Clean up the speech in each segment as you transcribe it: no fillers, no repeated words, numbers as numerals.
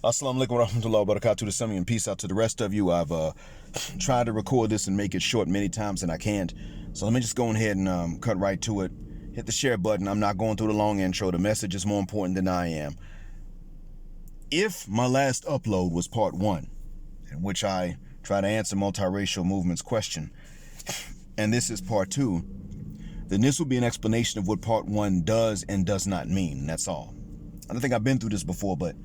Assalamu alaikum wa rahmatullahi wa barakatuh to some of you, and peace out to the rest of you. I've tried to record this and make it short many times and I can't. So let me just go ahead and cut right to it. Hit the share button. I'm not going through the long intro. The message is more important than I am. If my last upload was part 1, in which I try to answer multiracial movement's question, and this is part 2, then this will be an explanation of what part 1 does and does not mean. That's all. I don't think I've been through this before, but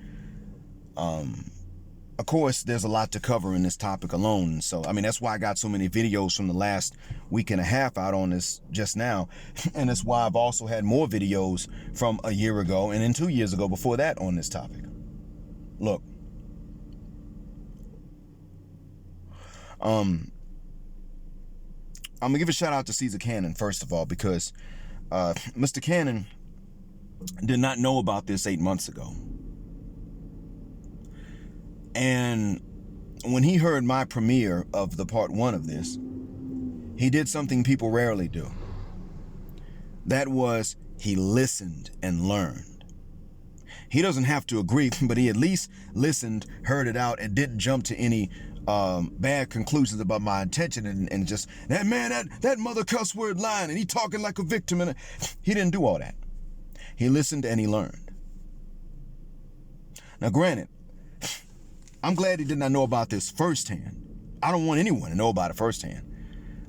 of course, there's a lot to cover in this topic alone. So, I mean, that's why I got so many videos from the last week and a half out on this just now. And that's why I've also had more videos from a year ago and then 2 years ago before that on this topic. Look, I'm gonna give a shout out to Caesar Cannon, first of all, because Mr. Cannon did not know about this 8 months ago. And when he heard my premiere of the part 1 of this, he did something people rarely do. That was, he listened and learned. He doesn't have to agree, but he at least listened, heard it out, and didn't jump to any bad conclusions about my intention and just, that mother cuss word line, and he talking like a victim. And he didn't do all that. He listened and he learned. Now, granted, I'm glad he did not know about this firsthand. I don't want anyone to know about it firsthand.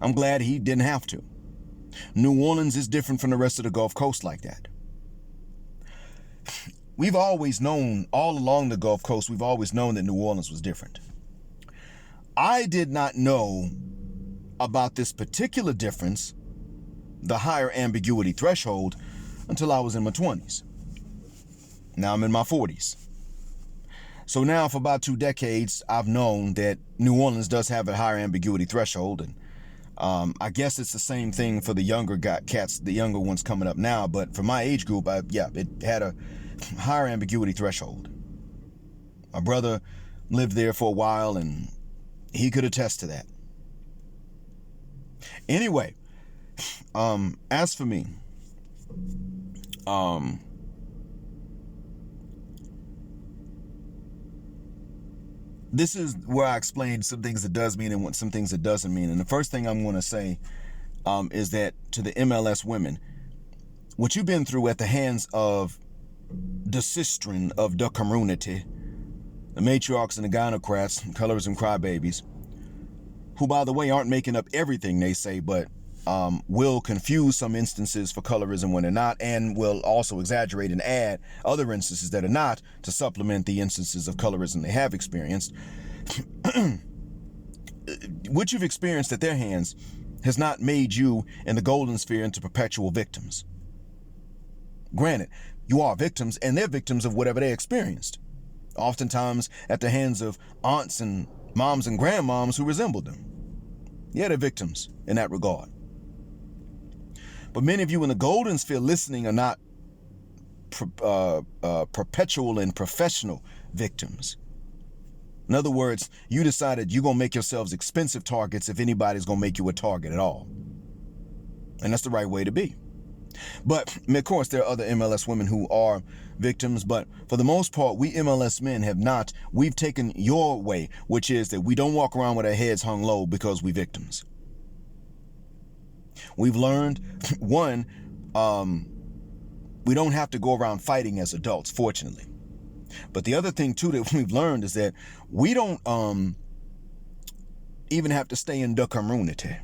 I'm glad he didn't have to. New Orleans is different from the rest of the Gulf Coast like that. We've always known, all along the Gulf Coast, we've always known that New Orleans was different. I did not know about this particular difference, the higher ambiguity threshold, until I was in my 20s. Now I'm in my 40s. So now for about 2 decades, I've known that New Orleans does have a higher ambiguity threshold. And I guess it's the same thing for the younger cats, the younger ones coming up now. But for my age group, it had a higher ambiguity threshold. My brother lived there for a while and he could attest to that. Anyway, as for me, this is where I explain some things that does mean and some things that doesn't mean. And the first thing I'm going to say is that to the MLS women, what you've been through at the hands of the sistren of the community, the matriarchs and the gynocrats, colorism crybabies, who, by the way, aren't making up everything they say, but will confuse some instances for colorism when they're not, and will also exaggerate and add other instances that are not to supplement the instances of colorism they have experienced. What you've experienced at their hands has not made you and the golden sphere into perpetual victims. Granted, you are victims, and they're victims of whatever they experienced, oftentimes at the hands of aunts and moms and grandmoms who resembled them. Yeah, they're victims in that regard. But many of you in the golden sphere listening are not perpetual and professional victims. In other words, you decided you're going to make yourselves expensive targets if anybody's going to make you a target at all. And that's the right way to be. But, of course, there are other MLS women who are victims, but for the most part, we MLS men have not. We've taken your way, which is that we don't walk around with our heads hung low because we're victims. We've learned, one, we don't have to go around fighting as adults, fortunately. But the other thing, too, that we've learned is that we don't even have to stay in the community.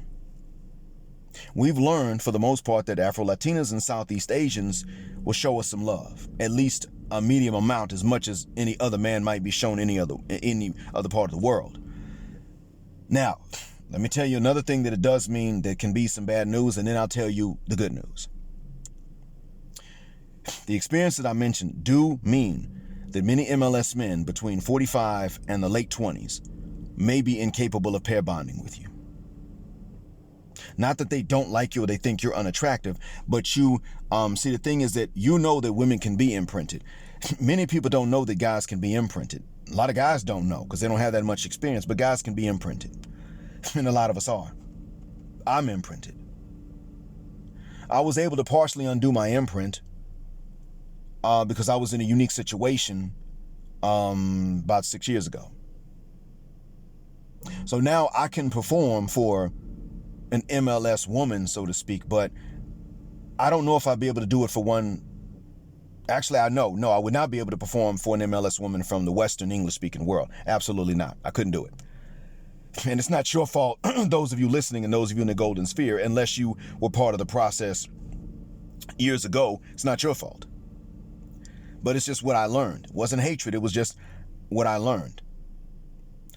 We've learned, for the most part, that Afro-Latinas and Southeast Asians will show us some love, at least a medium amount, as much as any other man might be shown any other part of the world. Now, let me tell you another thing that it does mean that can be some bad news, and then I'll tell you the good news. The experience that I mentioned do mean that many MLS men between 45 and the late 20s may be incapable of pair bonding with you. Not that they don't like you or they think you're unattractive, but you, see, the thing is that you know that women can be imprinted. Many people don't know that guys can be imprinted. A lot of guys don't know because they don't have that much experience, but guys can be imprinted. And a lot of us are. I'm imprinted. I was able to partially undo my imprint because I was in a unique situation about 6 years ago. So now I can perform for an MLS woman, so to speak, but I don't know if I'd be able to do it for one. Actually, I would not be able to perform for an MLS woman from the Western English-speaking world. Absolutely not. I couldn't do it. And it's not your fault, those of you listening and those of you in the golden sphere, unless you were part of the process years ago, it's not your fault. But it's just what I learned. It wasn't hatred. It was just what I learned.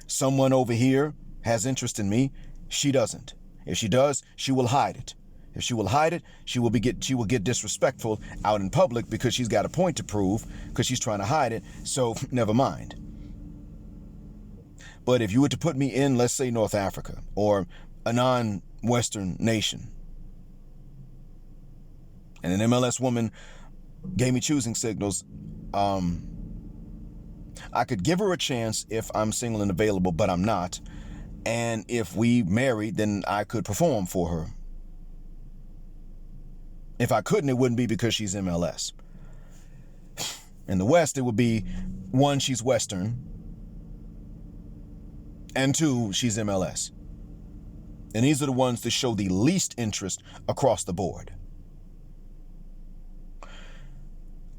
Someone over here has interest in me. She doesn't. If she does, she will hide it. If she will hide it, she will get disrespectful out in public because she's got a point to prove because she's trying to hide it. So never mind. But if you were to put me in, let's say, North Africa or a non-Western nation, and an MLS woman gave me choosing signals, I could give her a chance if I'm single and available, but I'm not. And if we married, then I could perform for her. If I couldn't, it wouldn't be because she's MLS. In the West, it would be, one, she's Western, and two, she's MLS. And these are the ones that show the least interest across the board.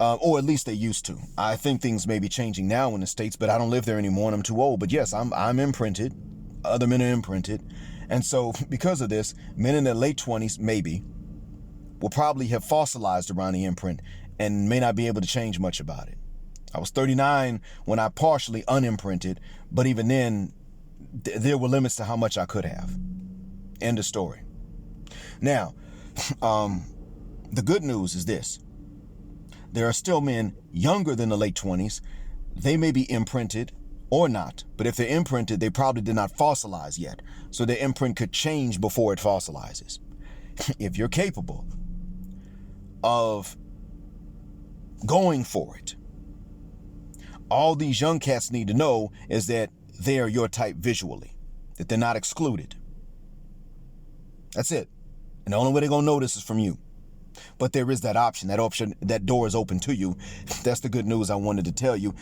Or at least they used to. I think things may be changing now in the States, but I don't live there anymore and I'm too old. But yes, I'm imprinted. Other men are imprinted. And so because of this, men in their late 20s, maybe, will probably have fossilized around the imprint and may not be able to change much about it. I was 39 when I partially unimprinted, but even then, there were limits to how much I could have. End of story. Now, the good news is this. There are still men younger than the late 20s. They may be imprinted or not, but if they're imprinted, they probably did not fossilize yet. So their imprint could change before it fossilizes. If you're capable of going for it, all these young cats need to know is that they are your type visually, that they're not excluded. That's it. And the only way they're going to know this is from you. But there is that option, that door is open to you. That's the good news I wanted to tell you.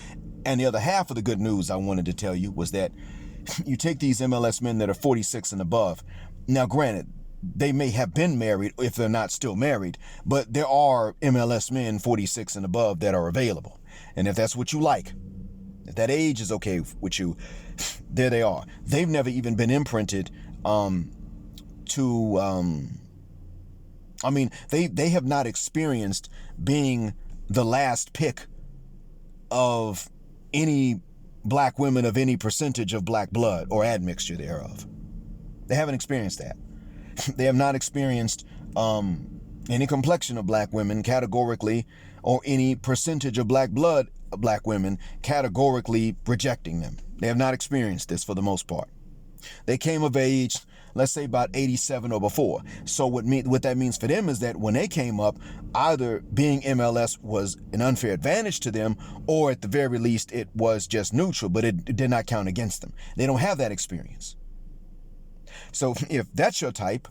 And the other half of the good news I wanted to tell you was that you take these MLS men that are 46 and above. Now, granted, they may have been married if they're not still married, but there are MLS men 46 and above that are available. And if that's what you like, if that age is okay with you, there they are. They've never even been imprinted they have not experienced being the last pick of any black women of any percentage of black blood or admixture thereof. They haven't experienced that. They have not experienced any complexion of black women categorically or any percentage of black blood of black women categorically rejecting them. They have not experienced this for the most part. They came of age, let's say about 87 or before. So what that means for them is that when they came up, either being MLS was an unfair advantage to them, or at the very least, it was just neutral, but it did not count against them. They don't have that experience. So if that's your type,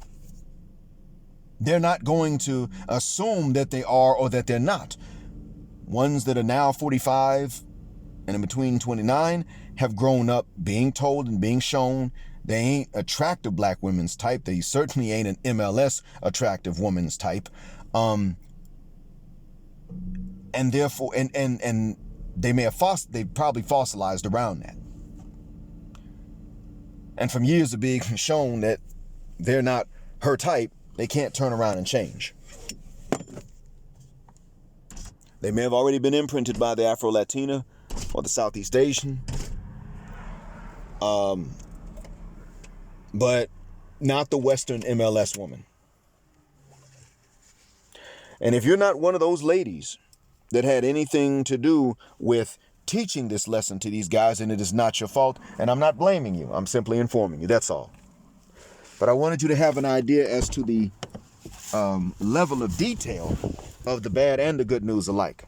they're not going to assume that they are or that they're not. Ones that are now 45 and in between 29 have grown up being told and being shown they ain't attractive black women's type. They certainly ain't an MLS attractive woman's type. And therefore, and they may have they probably fossilized around that. And from years of being shown that they're not her type, they can't turn around and change. They may have already been imprinted by the Afro-Latina or the Southeast Asian. But not the Western MLS woman. And if you're not one of those ladies that had anything to do with teaching this lesson to these guys, and it is not your fault, and I'm not blaming you, I'm simply informing you, that's all. But I wanted you to have an idea as to the level of detail of the bad and the good news alike.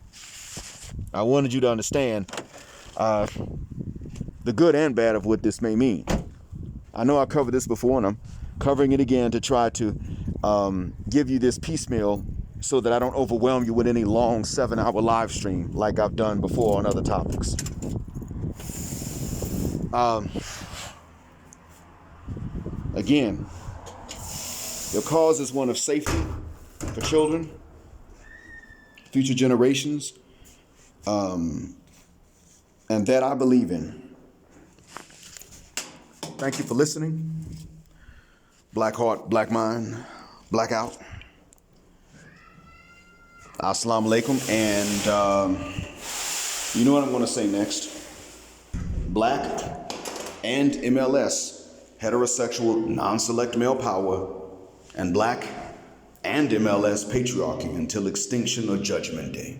I wanted you to understand the good and bad of what this may mean. I know I covered this before, and I'm covering it again to try to give you this piecemeal so that I don't overwhelm you with any long 7-hour live stream like I've done before on other topics. Again, your cause is one of safety for children, future generations, and that I believe in. Thank you for listening. Black heart, black mind, blackout. Assalamu alaikum. And you know what I'm going to say next? Black and MLS. Heterosexual, non-select male power, and black and MLS patriarchy until extinction or judgment day.